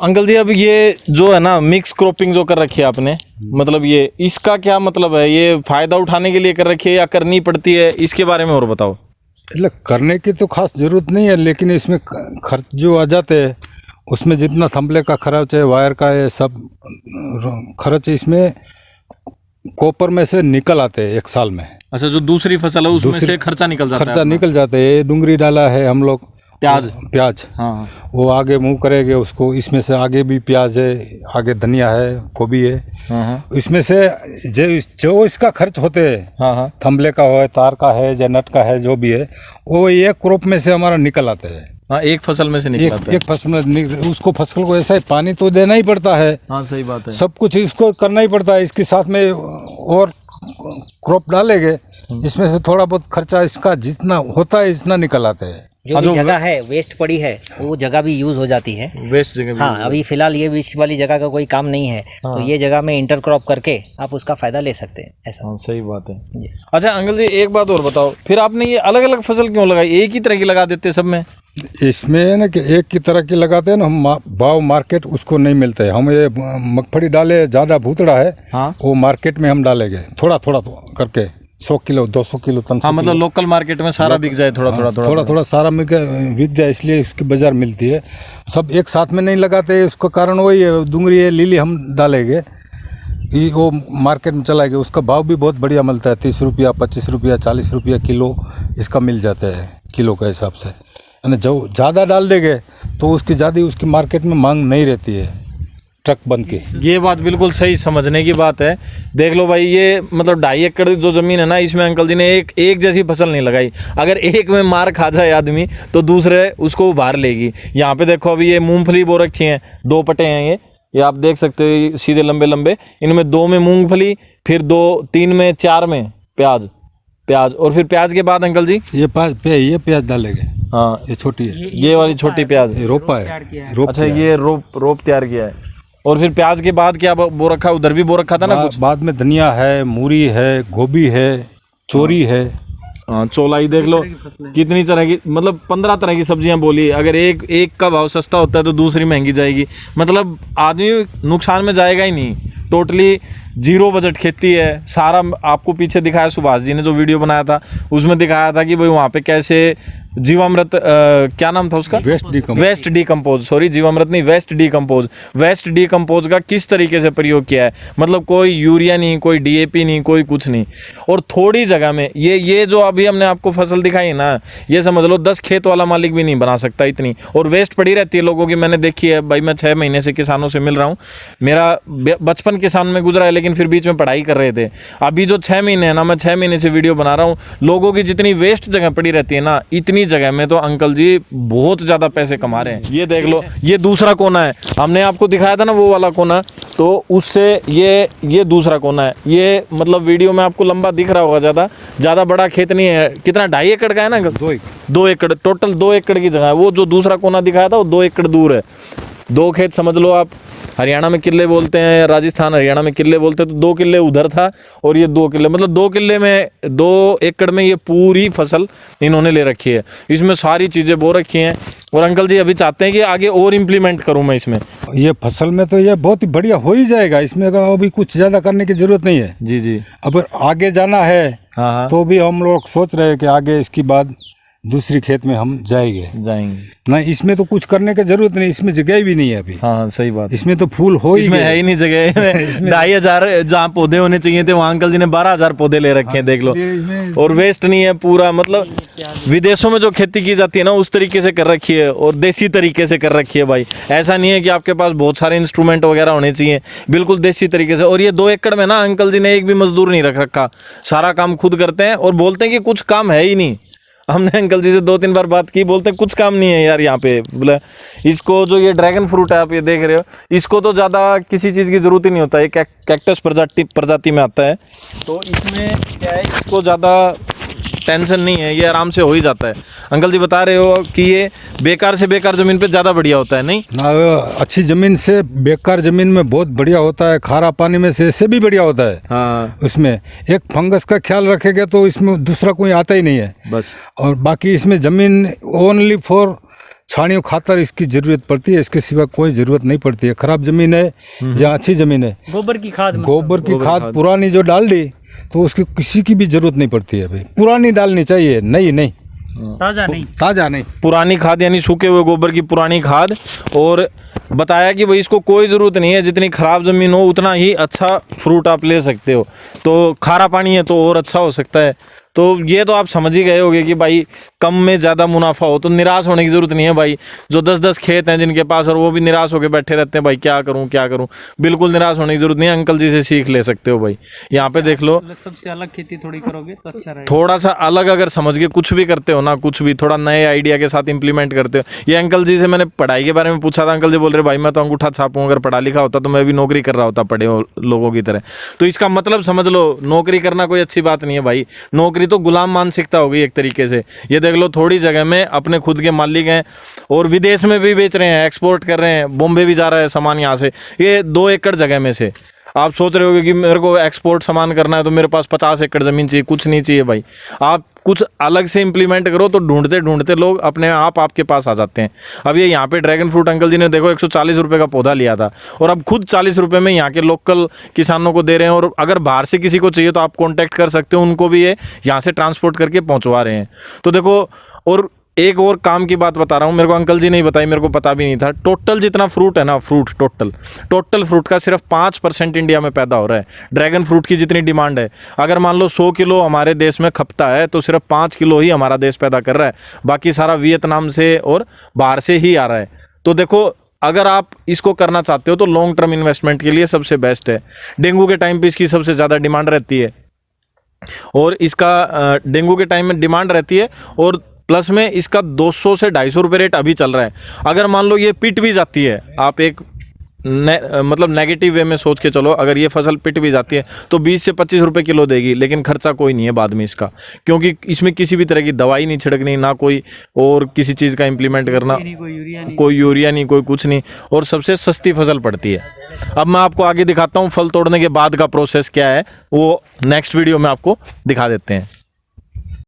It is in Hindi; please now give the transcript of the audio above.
अंकल जी अब ये जो है ना मिक्स क्रॉपिंग जो कर रखी है आपने, मतलब ये इसका क्या मतलब है? ये फायदा उठाने के लिए कर रखी है या करनी पड़ती है? इसके बारे में और बताओ। એટલે करने की तो खास ज़रूरत नहीं है, लेकिन इसमें खर्च जो आ जाते हैं उसमें जितना थंबले का खर्च है, वायर का है, सब खर्च इसमें कॉपर में से निकल आते हैं एक साल में। अच्छा, जो दूसरी फसल है उसमें से खर्चा निकल जाता है? खर्चा निकल जाता है। ये डूंगरी डाला है हम लोग, प्याज हाँ, वो आगे मूव करेंगे उसको, इसमें से आगे भी प्याज है, आगे धनिया है, गोभी है। हाँ, इसमें से जो इसका खर्च होते हैं, हाँ, थंबले का है, तार का है, या नट का है, जो भी है वो एक क्रॉप में से हमारा निकल आता है। हाँ, एक फसल में से निकल आता है। एक फसल में उसको फसल को ऐसा ही पानी तो देना ही पड़ता है। हाँ, सही बात है। सब कुछ इसको करना ही पड़ता है। इसके साथ में और क्रॉप डालेंगे, इसमें से थोड़ा बहुत खर्चा इसका जितना होता है इतना निकल आता है। जो भी जगह है वेस्ट पड़ी है वो जगह भी यूज हो जाती है, वेस्ट जगह भी। हाँ, अभी फिलहाल ये बीच वाली जगह का कोई काम नहीं है, तो ये जगह में इंटरक्रॉप करके आप उसका फायदा ले सकते हैं ऐसा। हाँ, सही बात है। अच्छा अंकल जी एक बात और बताओ, फिर आपने ये अलग अलग फसल क्यों लगाई? एक ही तरह की लगा देते सब में? इसमें ना कि एक की तरह की लगाते हैं ना हम, भाव मार्केट उसको नहीं मिलते है। हम ये मगफली डाले ज़्यादा भूतड़ा है, हाँ, वो मार्केट में हम डालेंगे थोड़ा थोड़ा करके 100 किलो 200 किलो तन। हाँ, मतलब लोकल मार्केट में सारा बिक जाए, थोड़ा थोड़ा सारा बिक जाए, इसलिए इसकी बाजार मिलती है। सब एक साथ में नहीं लगाते, उसका कारण वही है। डूंगरी है, लीली हम डालेंगे, वो मार्केट में चलाएंगे, उसका भाव भी बहुत बढ़िया मिलता है। 30 रुपया, 25 रुपया, 40 रुपया किलो इसका मिल जाता है, किलो के हिसाब से। यानी जो ज़्यादा डाल देंगे तो उसकी ज़्यादा उसकी मार्केट में मांग नहीं रहती है ट्रक बन के। ये बात बिल्कुल सही समझने की बात है। देख लो भाई, ये मतलब 2.5 एकड़ जो ज़मीन है ना, इसमें अंकल जी ने एक जैसी फसल नहीं लगाई। अगर एक में मार खा जाए आदमी तो दूसरे उसको उभार लेगी। यहाँ पे देखो अभी ये मूंगफली बो रखी हैं, 2 पटे हैं ये आप देख सकते हो, सीधे लंबे लंबे। इनमें 2 में मूंगफली, फिर 3 में 4 में प्याज, और फिर प्याज के बाद अंकल जी ये प्याज डालेंगे। हाँ, ये छोटी है, ये वाली छोटी प्याज रोपा है। अच्छा, ये रोप तैयार किया है। और फिर प्याज के बाद क्या बो रखा? उधर भी बो रखा था ना कुछ? बाद में धनिया है, मूरी है, गोभी है, चोरी है। हाँ, चौलाई देख लो कितनी तरह की, मतलब 15 तरह की सब्जियां बोली। अगर एक का भाव सस्ता होता है तो दूसरी महंगी जाएगी, मतलब आदमी नुकसान में जाएगा ही नहीं। टोटली 0 बजट खेती है। सारा आपको पीछे दिखाया सुभाष जी ने जो वीडियो बनाया था, उसमें दिखाया था कि भाई वहाँ पे कैसे जीवामृत, क्या नाम था उसका? वेस्ट डीकम्पोज, सॉरी जीवामृत नहीं, वेस्ट डीकम्पोज का किस तरीके से प्रयोग किया है। मतलब कोई यूरिया नहीं, कोई DAP नहीं, कोई कुछ नहीं। और थोड़ी जगह में ये जो अभी हमने आपको फसल दिखाई ना, ये समझ लो 10 खेत वाला मालिक भी नहीं बना सकता इतनी। और वेस्ट पड़ी रहती है लोगों की, मैंने देखी है भाई। मैं 6 महीने से किसानों से मिल रहा हूँ, मेरा बचपन किसान में गुजरा है, लेकिन फिर बीच में पढ़ाई कर रहे थे। अभी जो 6 महीने है ना, मैं 6 महीने से वीडियो बना रहा हूँ, लोगों की जितनी वेस्ट जगह पड़ी रहती है ना, इतनी जगह में तो अंकल जी बहुत ज्यादा पैसे कमा रहे हैं। ये देख लो, ये दूसरा कोना है, हमने आपको दिखाया था ना वो वाला कोना, तो उससे ये दूसरा कोना है। ये मतलब वीडियो में आपको लंबा दिख रहा होगा, ज्यादा बड़ा खेत नहीं है। कितना 2.5 एकड़ का है ना? 2 एकड़, टोटल 2 एकड़ की जगह है। वो जो दूसरा कोना दिखाया था वो 2 एकड़ दूर है। 2 खेत समझ लो आप। हरियाणा में किले बोलते हैं, राजस्थान हरियाणा में किले बोलते हैं, तो 2 किले उधर था और ये 2 किले, मतलब 2 किले में 2 एकड़ में ये पूरी फसल इन्होंने ले रखी है। इसमें सारी चीज़ें बो रखी हैं। और अंकल जी अभी चाहते हैं कि आगे और इम्प्लीमेंट करूं मैं इसमें। ये फसल में तो ये बहुत ही बढ़िया हो ही जाएगा, इसमें अभी कुछ ज़्यादा करने की ज़रूरत नहीं है। जी। अब आगे जाना है, हाँ, तो भी हम लोग सोच रहे हैं कि आगे इसके बाद दूसरी खेत में हम जाएंगे। नहीं, इसमें तो कुछ करने की जरूरत नहीं, इसमें जगह भी नहीं है अभी। हाँ, सही बात। इसमें तो फूल हो ही इसमें है ही नहीं जगह। 2,500 जहाँ पौधे होने चाहिए थे, वहाँ अंकल जी ने 12,000 पौधे ले रखे हैं, देख लो। और वेस्ट नहीं है पूरा, मतलब विदेशों में जो खेती की जाती है ना, उस तरीके से कर रखी है और देसी तरीके से कर रखी है भाई। ऐसा नहीं है कि आपके पास बहुत सारे इंस्ट्रूमेंट वगैरह होने चाहिए, बिल्कुल देसी तरीके से। और ये 2 एकड़ में ना अंकल जी ने एक भी मजदूर नहीं रख रखा, सारा काम खुद करते हैं। और बोलते हैं कि कुछ काम है ही नहीं। हमने अंकल जी से 2-3 बार बात की, बोलते हैं कुछ काम नहीं है यार यहाँ पे। बोला इसको, जो ये ड्रैगन फ्रूट है आप ये देख रहे हो, इसको तो ज़्यादा किसी चीज़ की ज़रूरत ही नहीं होता है। कैक्टस प्रजाति में आता है, तो इसमें क्या है, इसको ज़्यादा टेंशन नहीं है, ये आराम से हो ही जाता है। अंकल जी बता रहे हो कि ये बेकार से बेकार ज़मीन पे ज़्यादा बढ़िया होता है, नहीं? अच्छी ज़मीन से बेकार ज़मीन में बहुत बढ़िया होता है, खारा पानी में से इससे भी बढ़िया होता है। हाँ, उसमें एक फंगस का ख्याल रखेगा तो इसमें दूसरा कोई आता ही नहीं है बस। और बाकी इसमें ज़मीन ओनली फॉर छाणियों खातर इसकी जरूरत पड़ती है, इसके सिवा कोई जरूरत नहीं पड़ती है। खराब जमीन है या अच्छी जमीन है, गोबर की खाद गोबर की खाद पुरानी जो डाल दी तो उसकी किसी की भी जरूरत नहीं पड़ती है भाई। पुरानी डालनी चाहिए, नई नहीं, ताज़ा नहीं। ताज़ा नहीं। पुरानी खाद यानी सूखे हुए गोबर की पुरानी खाद। और बताया कि भाई इसको कोई ज़रूरत नहीं है, जितनी ख़राब ज़मीन हो उतना ही अच्छा फ्रूट आप ले सकते हो। तो खारा पानी है तो और अच्छा हो सकता है। तो ये तो आप समझ ही गए होंगे कि भाई कम में ज़्यादा मुनाफा हो तो निराश होने की ज़रूरत नहीं है भाई। जो 10-10 खेत हैं जिनके पास और वो भी निराश होकर बैठे रहते हैं भाई क्या करूं, बिल्कुल निराश होने की ज़रूरत नहीं है। अंकल जी से सीख ले सकते हो भाई। यहाँ पे देख लो, सबसे अलग खेती थोड़ी करोगे तो अच्छा रहेगा। थोड़ा सा अलग अगर समझ के कुछ भी करते हो ना, कुछ भी थोड़ा नए आइडिया के साथ इंप्लीमेंट करते हो। ये अंकल जी से मैंने पढ़ाई के बारे में पूछा था, अंकल जी बोल रहे भाई मैं तो अंगूठा छापूं, अगर पढ़ा लिखा होता तो मैं भी नौकरी कर रहा होता पढ़े लोगों की तरह। तो इसका मतलब समझ लो, नौकरी करना कोई अच्छी बात नहीं है भाई। नौकरी तो गुलाम मानसिकता हो गई एक तरीके से। ये देख लो, थोड़ी जगह में अपने खुद के मालिक हैं और विदेश में भी बेच रहे हैं, एक्सपोर्ट कर रहे हैं, बॉम्बे भी जा रहा है सामान यहाँ से। ये 2 एकड़ जगह में से आप सोच रहे होगे कि मेरे को एक्सपोर्ट सामान करना है तो मेरे पास 50 एकड़ ज़मीन चाहिए। कुछ नहीं चाहिए भाई। आप कुछ अलग से इंप्लीमेंट करो तो ढूंढते ढूंढते लोग अपने आप आपके पास आ जाते हैं। अब ये यहाँ पे ड्रैगन फ्रूट अंकल जी ने देखो 140 रुपये का पौधा लिया था और अब खुद 40 रुपये में यहाँ के लोकल किसानों को दे रहे हैं। और अगर बाहर से किसी को चाहिए तो आप कॉन्टैक्ट कर सकते हो, उनको भी ये यहाँ से ट्रांसपोर्ट करके पहुँचवा रहे हैं। तो देखो, और एक और काम की बात बता रहा हूँ, मेरे को अंकल जी ने बताई, मेरे को पता भी नहीं था। टोटल जितना फ्रूट है ना, फ्रूट टोटल फ्रूट का सिर्फ 5% इंडिया में पैदा हो रहा है। ड्रैगन फ्रूट की जितनी डिमांड है, अगर मान लो 100 किलो हमारे देश में खपता है तो सिर्फ 5 किलो ही हमारा देश पैदा कर रहा है, बाकी सारा वियतनाम से और बाहर से ही आ रहा है। तो देखो, अगर आप इसको करना चाहते हो तो लॉन्ग टर्म इन्वेस्टमेंट के लिए सबसे बेस्ट है। डेंगू के टाइम पे इसकी सबसे ज़्यादा डिमांड रहती है और इसका डेंगू के टाइम में डिमांड रहती है और प्लस में इसका 200 से 250 रुपये रेट अभी चल रहा है। अगर मान लो ये पिट भी जाती है, आप एक मतलब नेगेटिव वे में सोच के चलो, अगर ये फसल पिट भी जाती है तो 20 से 25 रुपये किलो देगी, लेकिन खर्चा कोई नहीं है बाद में इसका, क्योंकि इसमें किसी भी तरह की दवाई नहीं छिड़कनी, ना कोई और किसी चीज़ का इम्प्लीमेंट करना, कोई यूरिया नहीं, कोई कुछ नहीं, और सबसे सस्ती फसल पड़ती है। अब मैं आपको आगे दिखाता हूँ फल तोड़ने के बाद का प्रोसेस क्या है, वो नेक्स्ट वीडियो में आपको दिखा देते हैं।